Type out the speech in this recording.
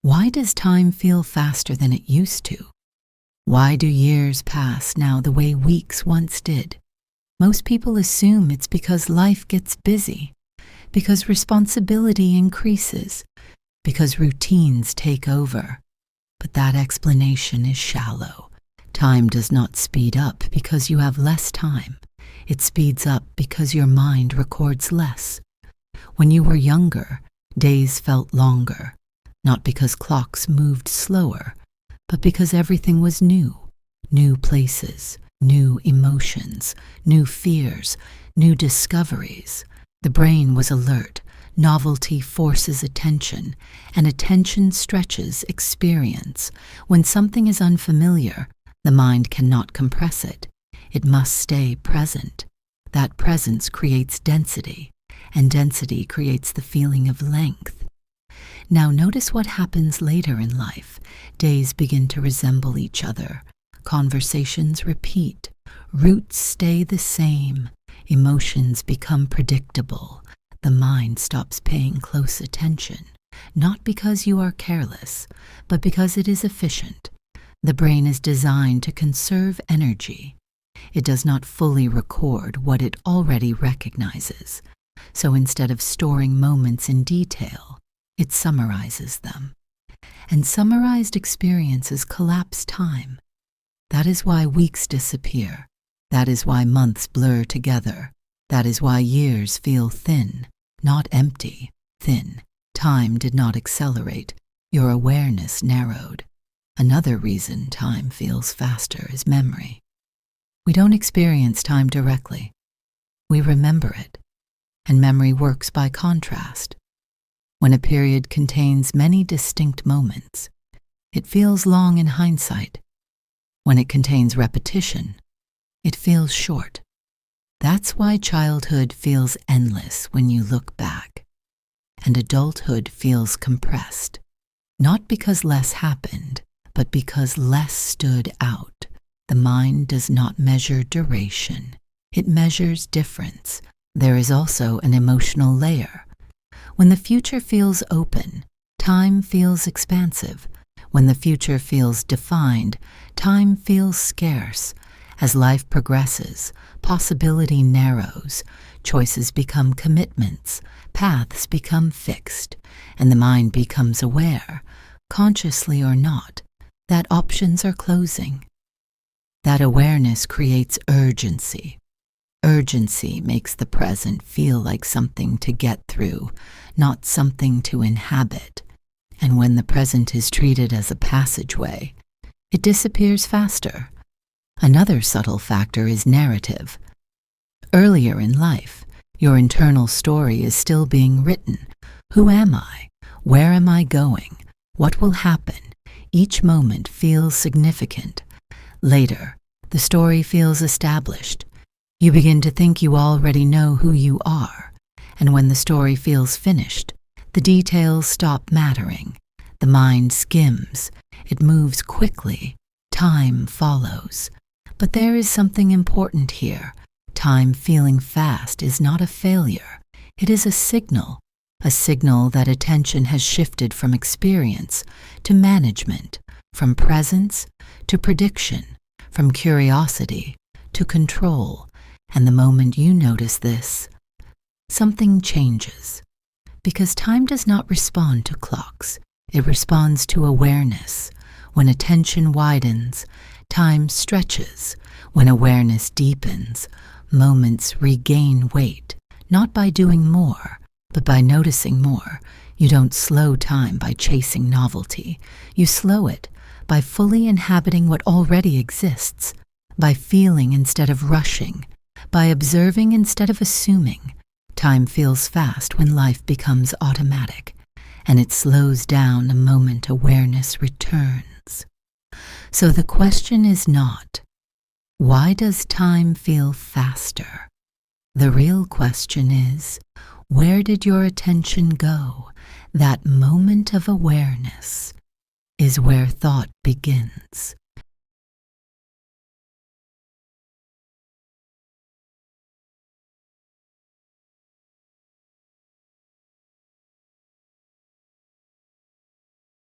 Why does time feel faster than it used to? Why do years pass now the way weeks once did? Most people assume it's because life gets busy, because responsibility increases, because routines take over. But that explanation is shallow. Time does not speed up because you have less time. It speeds up because your mind records less. When you were younger, days felt longer, not because clocks moved slower, but because everything was new. New places, new emotions, new fears, new discoveries. The brain was alert. Novelty forces attention, and attention stretches experience. When something is unfamiliar, the mind cannot compress it. It must stay present. That presence creates density, and density creates the feeling of length. Now notice what happens later in life. Days begin to resemble each other. Conversations repeat. Roots stay the same. Emotions become predictable. The mind stops paying close attention, not because you are careless, but because it is efficient. The brain is designed to conserve energy. It does not fully record what it already recognizes. So instead of storing moments in detail, it summarizes them. And summarized experiences collapse time. That is why weeks disappear. That is why months blur together. That is why years feel thin, not empty, thin. Time did not accelerate. Your awareness narrowed. Another reason time feels faster is memory. We don't experience time directly. We remember it. And memory works by contrast. When a period contains many distinct moments, it feels long in hindsight. When it contains repetition, it feels short. That's why childhood feels endless when you look back, and adulthood feels compressed, not because less happened, but because less stood out. The mind does not measure duration. It measures difference. There is also an emotional layer. When the future feels open, time feels expansive. When the future feels defined, time feels scarce. As life progresses, possibility narrows, choices become commitments, paths become fixed, and the mind becomes aware, consciously or not, that options are closing. That awareness creates urgency. Urgency makes the present feel like something to get through, not something to inhabit. And when the present is treated as a passageway, it disappears faster. Another subtle factor is narrative. Earlier in life, your internal story is still being written. Who am I? Where am I going? What will happen? Each moment feels significant. Later, the story feels established. You begin to think you already know who you are, and when the story feels finished, the details stop mattering. The mind skims. It moves quickly. Time follows. But there is something important here. Time feeling fast is not a failure. It is a signal that attention has shifted from experience to management, from presence to prediction, from curiosity to control. And the moment you notice this, something changes. Because time does not respond to clocks. It responds to awareness. When attention widens, time stretches. When awareness deepens, moments regain weight, not by doing more, but by noticing more. You don't slow time by chasing novelty. You slow it by fully inhabiting what already exists, by feeling instead of rushing, by observing instead of assuming. Time feels fast when life becomes automatic, and it slows down the moment awareness returns. So the question is not, why does time feel faster? The real question is, where did your attention go? That moment of awareness is where thought begins.